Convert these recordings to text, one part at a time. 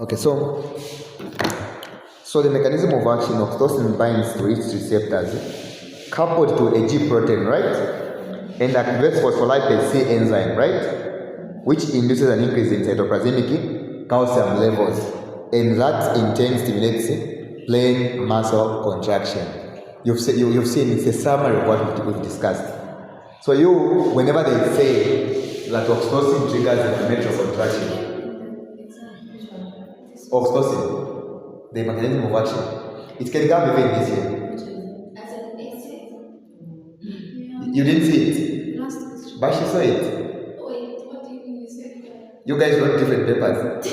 Okay, so the mechanism of action of oxytocin binds to its receptors, coupled to a G protein, right? And activates phospholipase C enzyme, right? Which induces an increase in cytoplasmic calcium levels, and that in turn stimulates brain muscle contraction. You've seen it's a summary of what we've discussed. So whenever they say that oxytocin triggers inflammatory contraction, oxytocin, the mechanism of action, it can come even this year. You didn't see it, but she saw it. You guys wrote different papers.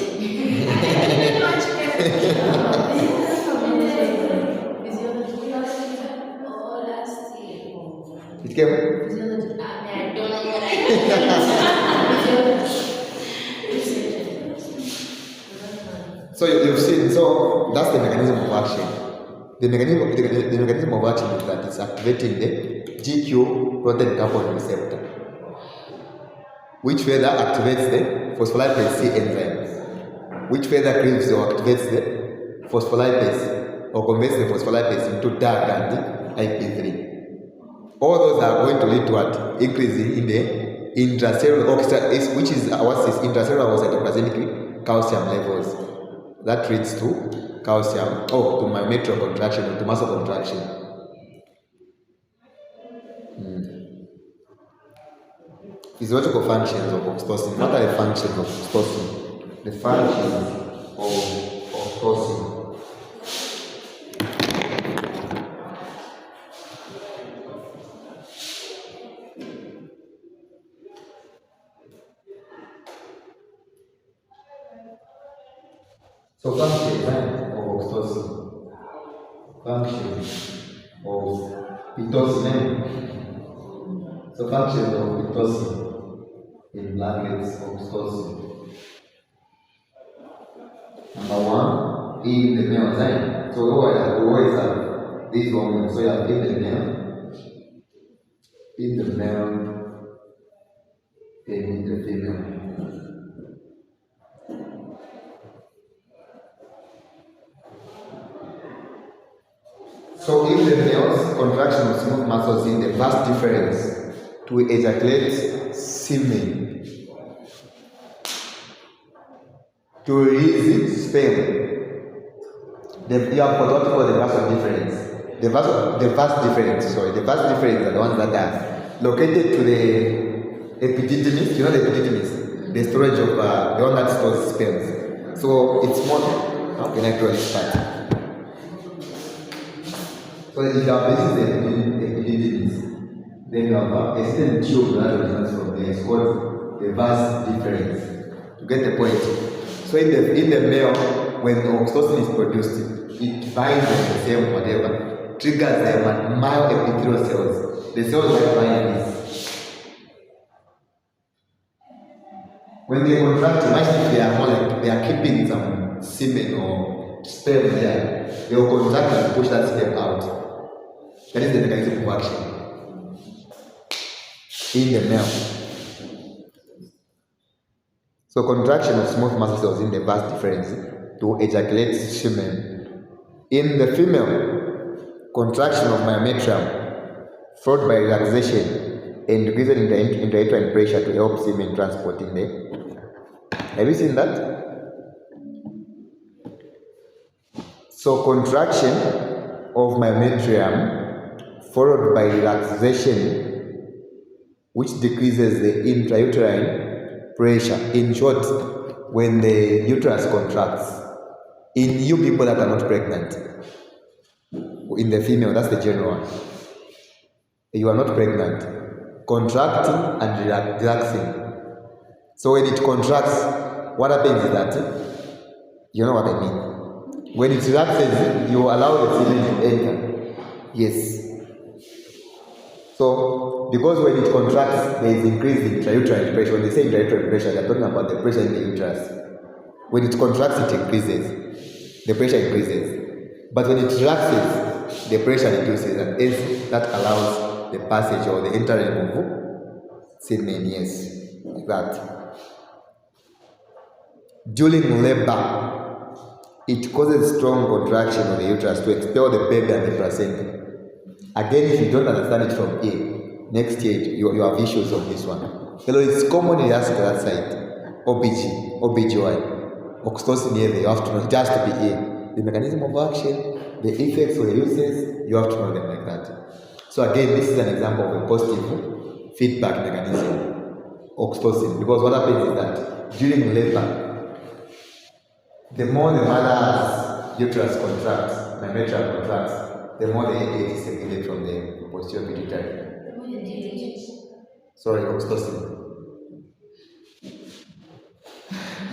It came. So you've seen. So that's the mechanism of action. The mechanism of action is that it's activating the GQ protein coupled receptor, which further activates the phospholipase C enzyme, which further cleaves or activates the phospholipase or converts the phospholipase into DAG and IP3. All those are going to lead to what? Increasing in the intracellular which is intracellular cytoplasmic calcium levels. That leads to calcium, to myometrial contraction, or to muscle contraction. Physiological functions of oxytocin. What are the functions of oxytocin? The functions of oxytocin. So functions of oxytocin. Functions of pitocin. So functions of pitocin in brackets oxytocin. Number one, in the male zyme. So we always have these hormones. So you have in the male, and in the female. So in the males, contraction of smooth muscles in the vast difference to ejaculate semen, to release sperm. You have got what we call the vast difference. The vast difference are the ones that are located to the epididymis. You know the epididymis, the storage of the one that stores sperm. So it's more. How can I draw this part? So if you have this is the epididymis, then you have a certain tube that results from there. It's called the vast difference. To get the point. So in the male, when oxytocin is produced, it binds on the same whatever, triggers the myoepithelial cells. The cells that bind this. When they contract, imagine if they are more like they are keeping some semen or sperm there, they will contract and push that sperm out. That is the mechanism of action in the male. So contraction of smooth muscle cells in the vast difference to ejaculate semen. In the female, contraction of myometrium followed by relaxation and decreasing in the intrauterine pressure to help semen transport in there. Have you seen that? So contraction of myometrium followed by relaxation, which decreases the intrauterine pressure. In short, when the uterus contracts, in you people that are not pregnant, in the female, that's the general one. You are not pregnant, contracting and relaxing. So when it contracts, what happens is that, you know what I mean? When it relaxes, you allow the semen to enter. Yes. So, because when it contracts, there is increase in intrauterine pressure. When they say intrauterine pressure, they are talking about the pressure in the uterus. When it contracts, it increases. The pressure increases. But when it relaxes, the pressure reduces, and that allows the passage or the entering of semen. Yes, like that. During labor, it causes strong contraction of the uterus to expel the baby and the placenta. Again, if you don't understand it from here, next year you have issues on this one. It's commonly asked that side. OBGY, oxytocin here, you have to know just to be here. The mechanism of action, the effects or the uses, you have to know them like that. So again, this is an example of a positive feedback mechanism, oxytocin, because what happens is that during labor, the more the mother's uterus contracts, the metrium contracts, the more the egg is secreted from the posterior pituitary. Sorry, oxytocin.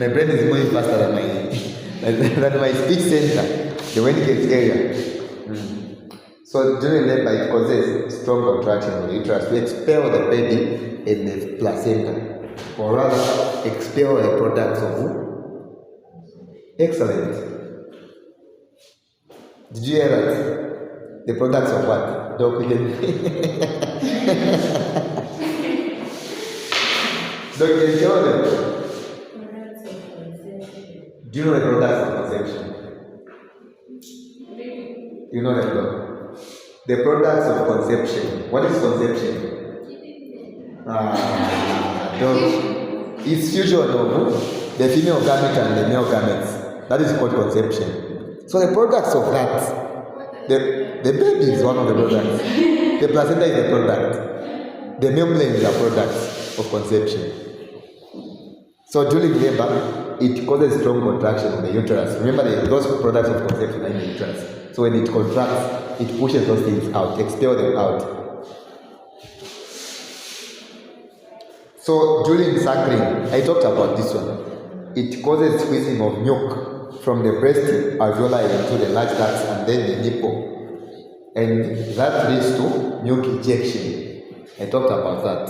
My brain is moving faster than my speech center, the Wendigate area. So during labor, it causes strong contraction of the uterus to expel the baby in the placenta, or rather, expel the products of who? Excellent. Did you hear that? The products of what? Don't you tell them? Do you know the products of conception? You know them, the products of conception. What is conception? It's fusion of the female gamete and the male gametes. That is called conception. So the products of that, the baby is one of the products. The placenta is a product. The membrane is a product of conception. So during labor, it causes strong contraction of the uterus. Remember, those products of conception are in the uterus. So when it contracts, it pushes those things out, expels them out. So during suckling, I talked about this one. It causes squeezing of milk from the breast alveoli into the large ducts and then the nipple. And that leads to milk ejection. I talked about that.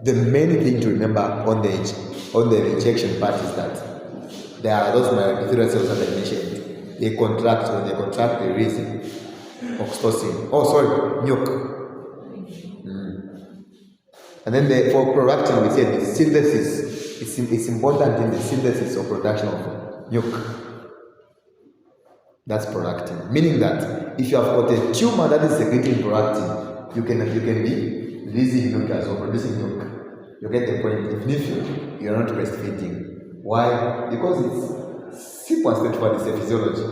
The main thing to remember on the ejection part is that there are those myoepithelial cells that I mentioned. They contract, when they contract, they release oxytocin. Milk. And then for production, we said the synthesis. It's important in the synthesis or production of milk. That's prolactin. Meaning that if you have got a tumor that is secreting prolactin, you can be releasing milk as well, producing milk. You get the point. If you are not breastfeeding. Why? Because it's simple and straightforward. It's a physiology.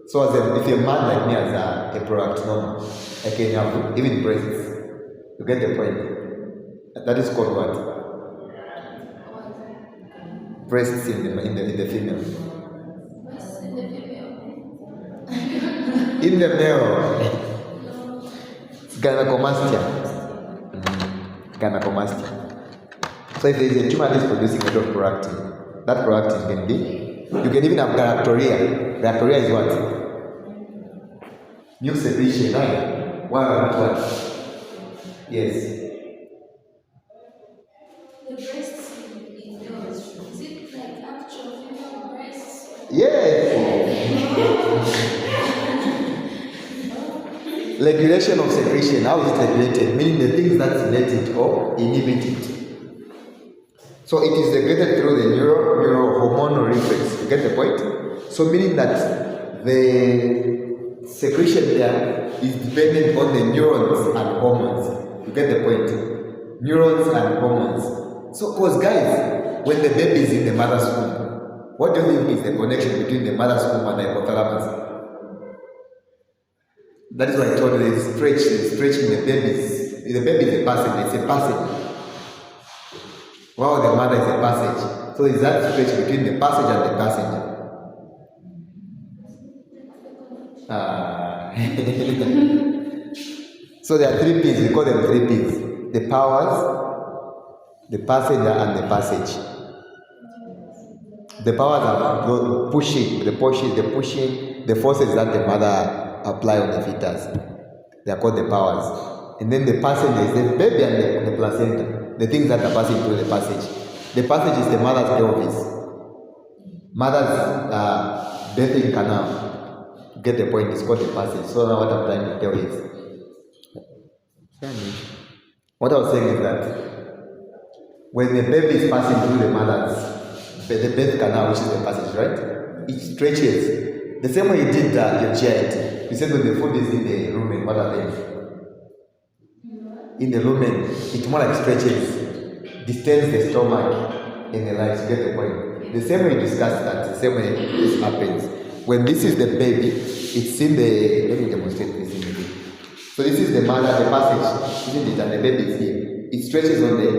So if a man like me has a prolactinoma, I can have even breasts. You get the point. That is called what? Breasts in the female. In the male. It's gynecomastia. Gynecomastia. So if there is a tumor that is producing a lot of prolactin, that prolactin can be, you can even have galactorrhea. Galactorrhea is what? Milk secretion, right? Why or not what? Yes. The breasts in girls, is it like actual female breasts? Yes. Regulation of secretion. How is it regulated? Meaning the things that stimulate it or inhibit it. So it is regulated through the neurohormonal reflex. You get the point? So meaning that the secretion there is dependent on the neurons and hormones. You get the point? Neurons and hormones. So, because guys, when the baby is in the mother's womb, what do you think is the connection between the mother's womb and the hypothalamus? That is why I told you they stretching the babies. The baby is a passage, it's a passage. While the mother is a passage. So is that stretch between the passage and the passenger? So there are 3 P's, we call them 3 P's. The powers, the passenger, and the passage. The powers are the pushing, the forces that the mother apply on the fetus. They are called the powers. And then the passenger is the baby and the placenta, the things that are passing through the passage. The passage is the mother's pelvis, mother's birthing canal. Get the point, it's called the passage. So now what I'm trying to tell is, what I was saying is that when the baby is passing through the birth canal, which is the passage, right? It stretches The same way you did your GIT. You said when the food is in the lumen, what are they? In the lumen, it more like stretches, distends the stomach and the legs. You get the point? The same way you discussed that, the same way this happens. When this is the baby, it's in the, let me demonstrate this in the baby. So this is the mother, the passage, isn't it? And the baby is here. It stretches on the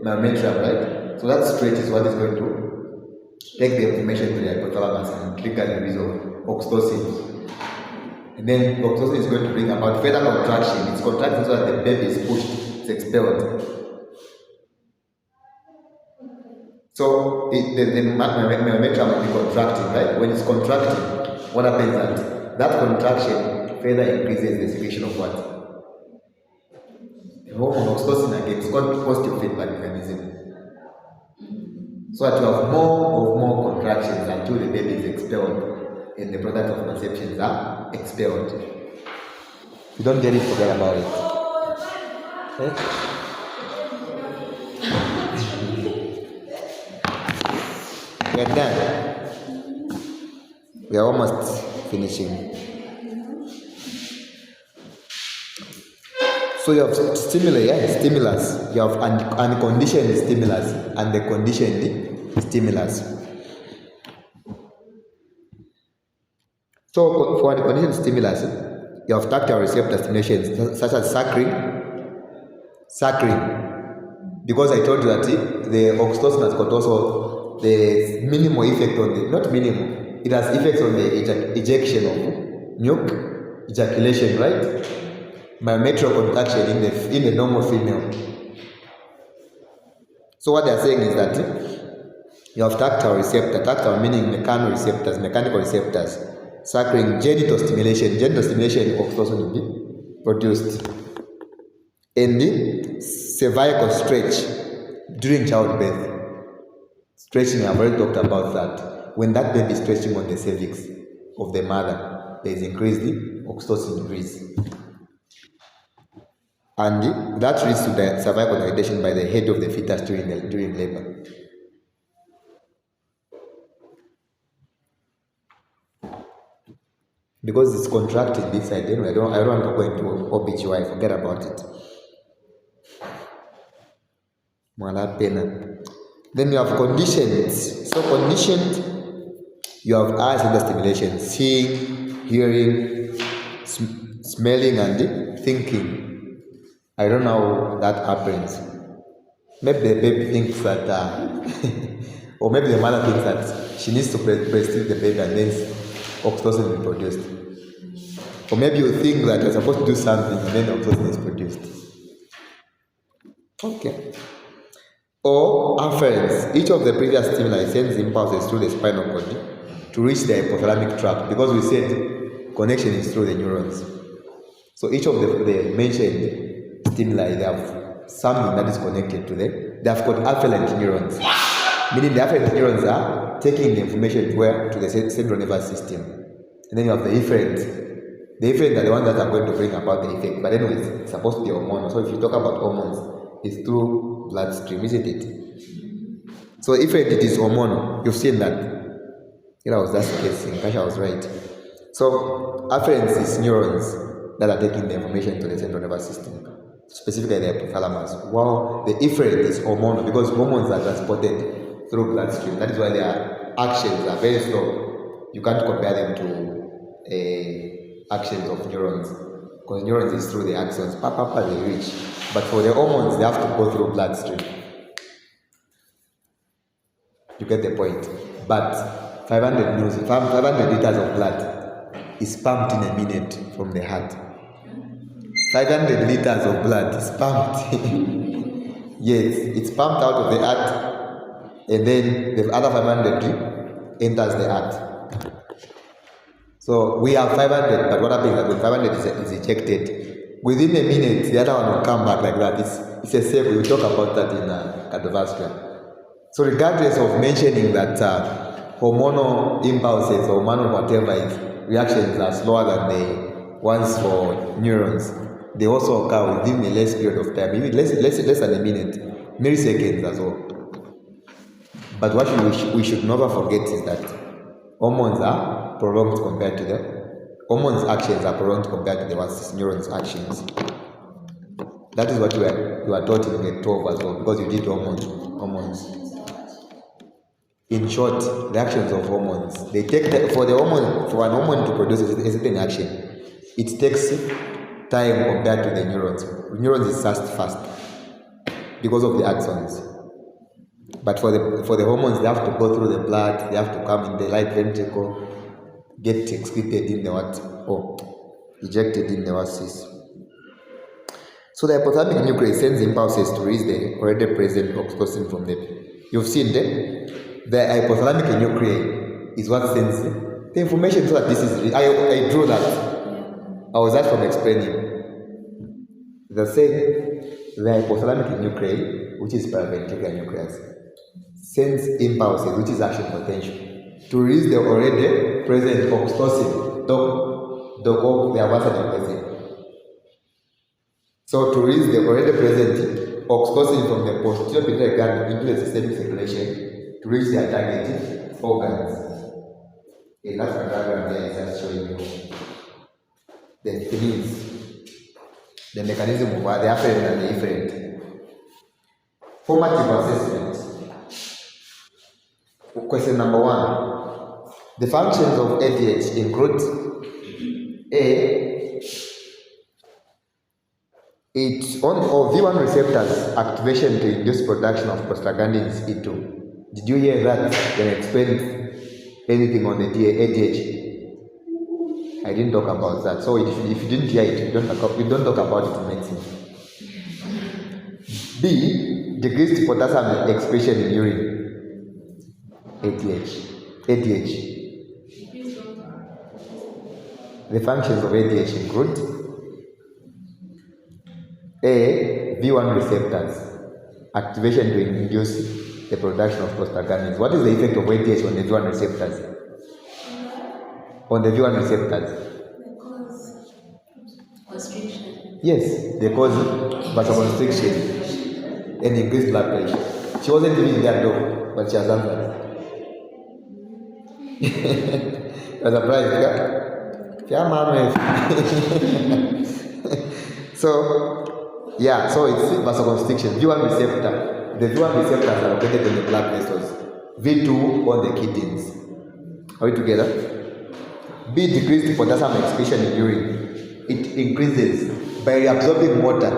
myometrium, right? So that stretch is what is going to take the information to the hypothalamus and trigger the release of oxytocin. And then oxytocin is going to bring about further contraction. It's contracting so that the baby is pushed, it's expelled. So the myometrium will be contracting, right? When it's contracting, what happens is that contraction further increases the secretion of what? The hormone oxytocin again. It's called positive feedback mechanism. So that you have more contractions until the baby is expelled and the product of conceptions are expelled. If you don't get it, forget about it. Okay? We are done. We are almost finishing. So you have stimulus. You have unconditioned stimulus and the conditioned stimulus. So for unconditioned stimulus, you have tactile receptor stimulations such as suckering. Because I told you that the oxytocin has got also the minimal effect on the, not minimal, it has effects on the ejection of milk, ejaculation, right? Myometrial contraction in the normal female. So what they are saying is that you have tactile receptor, tactile meaning mechanical receptors, suckering, genital stimulation oxytocin will be produced. And the cervical stretch during childbirth. Stretching, I've already talked about that. When that baby is stretching on the cervix of the mother, there is increased oxytocin release. And that leads to the cervical dilation by the head of the fetus during labor. Because it's contracted this side, anyway, I don't want to go into OBGY, forget about it. Then you have conditions. So conditioned, you have eyes under stimulation, seeing, hearing, smelling, and thinking. I don't know how that happens. Maybe the baby thinks that, or maybe the mother thinks that she needs to breastfeed the baby and then oxytocin will be produced. Or maybe you think that you're supposed to do something and then oxytocin is produced. Okay. Or afferents. Each of the previous stimuli sends impulses through the spinal cord to reach the hypothalamic tract, because we said connection is through the neurons. So each of the mentioned stimuli, they have something that is connected to them. They have got afferent neurons, meaning the afferent neurons are taking the information to the central nervous system. And then you have the efferent. The efferent are the ones that are going to bring about the effect. But anyways, it's supposed to be hormonal. So if you talk about hormones, it's through bloodstream, isn't it? So efferent, it is hormonal. You've seen that. I was just guessing. Kasha was right. So afferents is neurons that are taking the information to the central nervous system, specifically the hypothalamus. While the efferent is hormonal, because hormones are transported through bloodstream. That is why their actions are very slow. You can't compare them to actions of neurons, because neurons is through the axons. They reach. But for the hormones, they have to go through bloodstream. You get the point. But 500 liters of blood is pumped in a minute from the heart. 500 liters of blood is pumped. Yes, it's pumped out of the heart, and then the other 500 enters the heart. So we have 500, but what happens is that when 500 is ejected, within a minute, the other one will come back like that. It's a safe. We'll talk about that in cardiovascular. So regardless of mentioning that hormonal impulses or hormonal whatever reactions are slower than the ones for neurons, they also occur within a less period of time, even less than a minute, milliseconds as well. But what we should never forget is that hormones are prolonged compared to the hormones' actions are prolonged compared to the neurons' actions. That is what you are taught in grade 12 as well, because you did hormones. In short, the actions of hormones. They take for an hormone to produce a certain action, it takes time compared to the neurons. Neurons is fast because of the axons. But for the hormones, they have to go through the blood, they have to come in the right ventricle, get excreted in the ejected in the cyst. So the hypothalamic nucleus sends impulses to release the already present oxytocin from the. You've seen the hypothalamic nucleus is what sends the information so that this is. I drew that. I was asked from explaining. The same, the hypothalamic nucleus, which is paraventricular nucleus, sends impulses, which is action potential, to release the already present oxytocin. The present. So to release the already present oxytocin from the posterior pituitary gland into the systemic circulation to reach their target organs. Okay, that's my diagram there is just showing you the things, the mechanism of the afferent and the efferent. Formative assessment. Question number 1. The functions of ADH include A. It's on V1 receptors activation to induce production of prostaglandins E2. Did you hear that when I explained anything on the ADH? I didn't talk about that. So if you didn't hear it, you don't talk about it in medicine. B. Decreased potassium excretion in urine. ADH. The functions of ADH include A. V1 receptors activation to induce the production of prostaglandins. What is the effect of ADH on the V1 receptors? On the V1 receptors? They cause constriction. Yes, they cause vasoconstriction and increased blood pressure. She wasn't even there though, but she has answered. I was surprised. Yeah, So it's vasoconstriction. V1 receptor. The V1 receptors are located in the blood vessels. V2 on the kidneys. Are we together? B. Decreased potassium excretion in urine. It increases by reabsorbing water.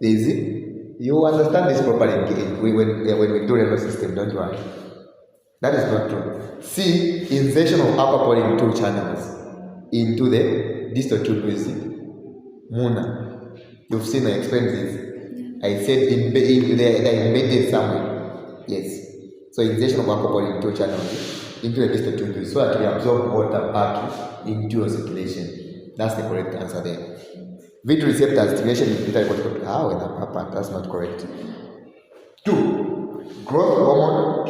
Easy. You understand this properly when we do renal system, don't worry. That is not true. C. Insertion of aquaporin 2 channels into the distal tubules. Muna. You've seen I explained this. I said they're embedded somewhere. Yes. So insertion of aquaporin 2 channels into the distal tubules so that we absorb water back into your circulation. That's the correct answer there. V2 receptor stimulation in pituitary cortical. That's not correct. 2. Growth hormone.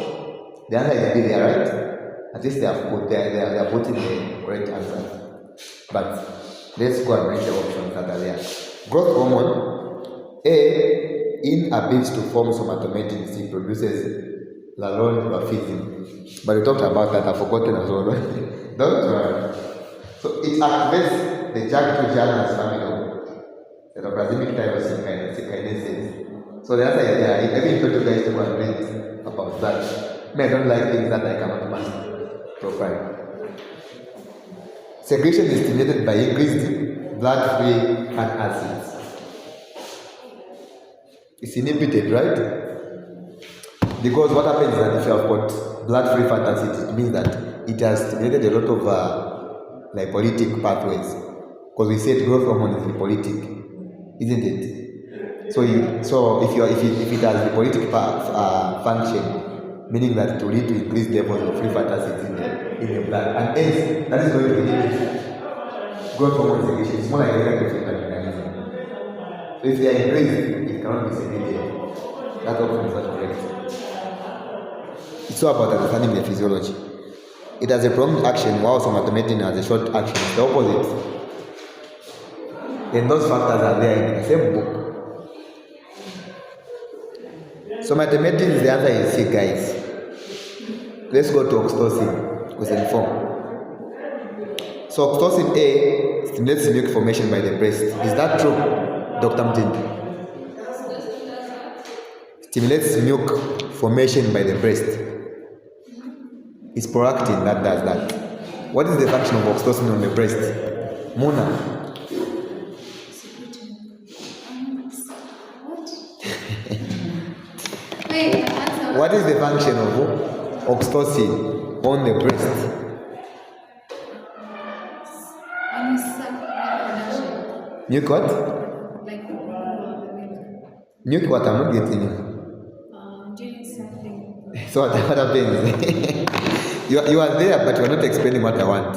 The answer is B there, right? At least they are putting the correct answer. But let's go and read the options that are there. Growth hormone. A. Inability to form somatostatin C produces lalonophism. But we talked about that. I've forgotten as well. Don't worry. So it activates the JAK2 Janus family of cytoplasmic tyrosine kinases. So the answer is there. If every told you guys to go and read about that. I don't like things that I cannot master profile. Secretion is stimulated by increased blood-free fat acids. It's inhibited, right? Because what happens is that if you have got blood-free fat acids, it means that it has stimulated a lot of lipolytic pathways. Because we said growth hormone is lipolytic, isn't it? So if it has lipolytic function, meaning that it will lead to increased levels of free fat acids in the blood, and hence that is going to inhibit growth hormone secretion. It's more like a regulatory mechanism. So if they are increased, it cannot be secreted. That option is not correct. It's all about understanding the physiology. It has a prolonged action while somatostatin has a short action. It's the opposite. And those factors are there in the same book. Somatostatin the answer is C, guys. Let's go to oxytocin. Question 4. So oxytocin A stimulates milk formation by the breast. Is that true, Dr. Mtin? Stimulates milk formation by the breast. It's prolactin that does that. What is the function of oxytocin on the breast? Muna. What is the function of oxytocin on the breast? Milk what? Milk what? I'm not getting you. Doing something. So what happens? you are there, but you are not explaining what I want.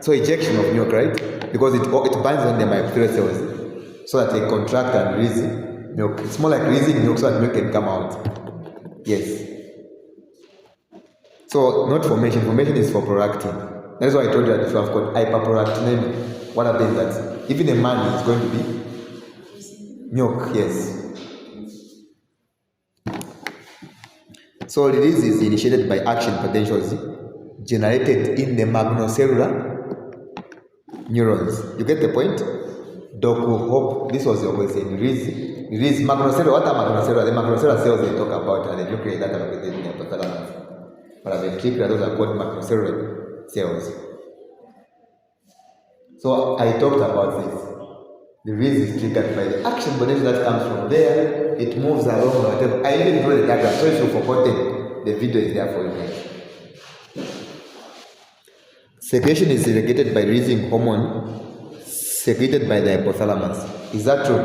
So ejection of milk, right? Because it binds on the mitochondrial cells so that they contract and release milk. It's more like releasing milk so that milk can come out. Yes. So not formation. Formation is for prolactin. That's why I told you that if you have got hyperprolactinemia, what happens that even a man is going to be milk, yes. So release is initiated by action potentials generated in the magnocellular neurons. You get the point? Doc will hope this was your question. Release magnocellular. What are magnocellular? The magnocellular cells they talk about are the nuclei that are located in the hypothalamus. But the ventricular, those are called magnocellular cells. So I talked about this. The release is triggered by the action potential that comes from there. It moves along whatever. I even draw the diagram, so if you've forgotten, the video is there for you guys. Secretion is regulated by releasing hormone secreted by the hypothalamus. Is that true?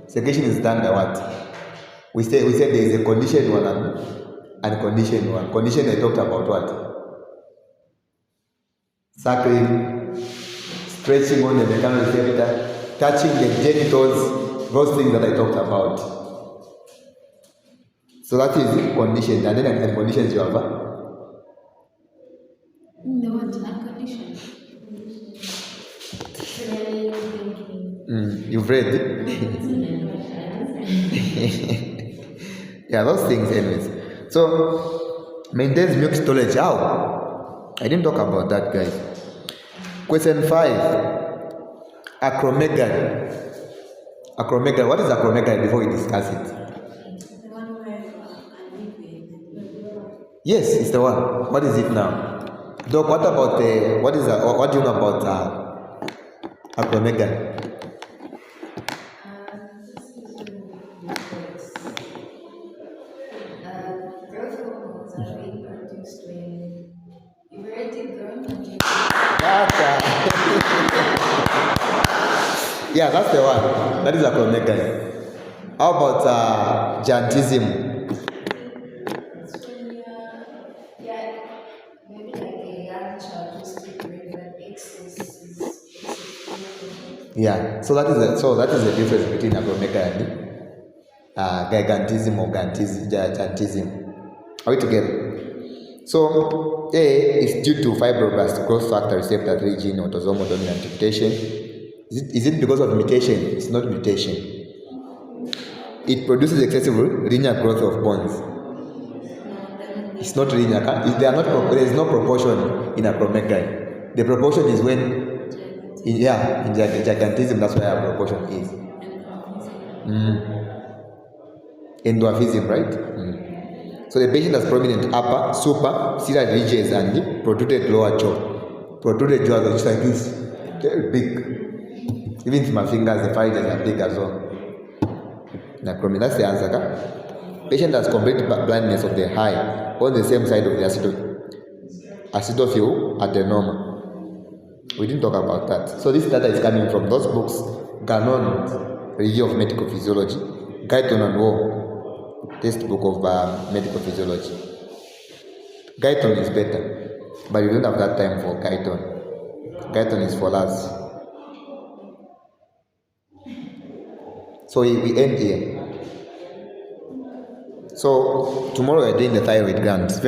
Secretion is done by what? We said there is a conditioned one and unconditioned one. Conditioned, I talked about what? Suckling, stretching on the mechanical receptor, touching the genitals, those things that I talked about. So that is conditioned, and then at the conditions you have The what? Unconditioned. you've read. Yeah, those things anyways. So maintains milk storage. How? I didn't talk about that, guys. Question 5. Acromegaly. Acromegaly. What is acromegaly before we discuss it? The one where Yes, it's the one. What is it now? Doc, what about what do you know about acromegaly? growth hormones are being produced when you've already grown and you Yeah, that's the one. That is acromegaly. How about giantism? it's when you're maybe like a young child who's still growing but excess. Yeah, so that is the difference between acromegaly and gigantism or giantism. Are we together? So A is due to fibroblast growth factor receptor 3 gene autosomal dominant mutation. Is it because of mutation? It's not mutation. It produces excessive linear growth of bones. It's not linear. There is no proportion in acromegaly. The proportion is when in gigantism, that's where our proportion is. Endorphism, right? So the patient has prominent upper, superciliary ridges and protruded lower jaw. Protruded jaw is like this. Very big. Even my fingers, the fingers are big as well. That's the answer. Patient has complete blindness of the eye on the same side of the acidophil adenoma. We didn't talk about that. So this data is coming from those books: Ganon, Review of Medical Physiology, Guyton and War, textbook of medical physiology. Guyton is better, but you don't have that time for Guyton. Guyton is for us. So we end here. So tomorrow we are doing the thyroid glands.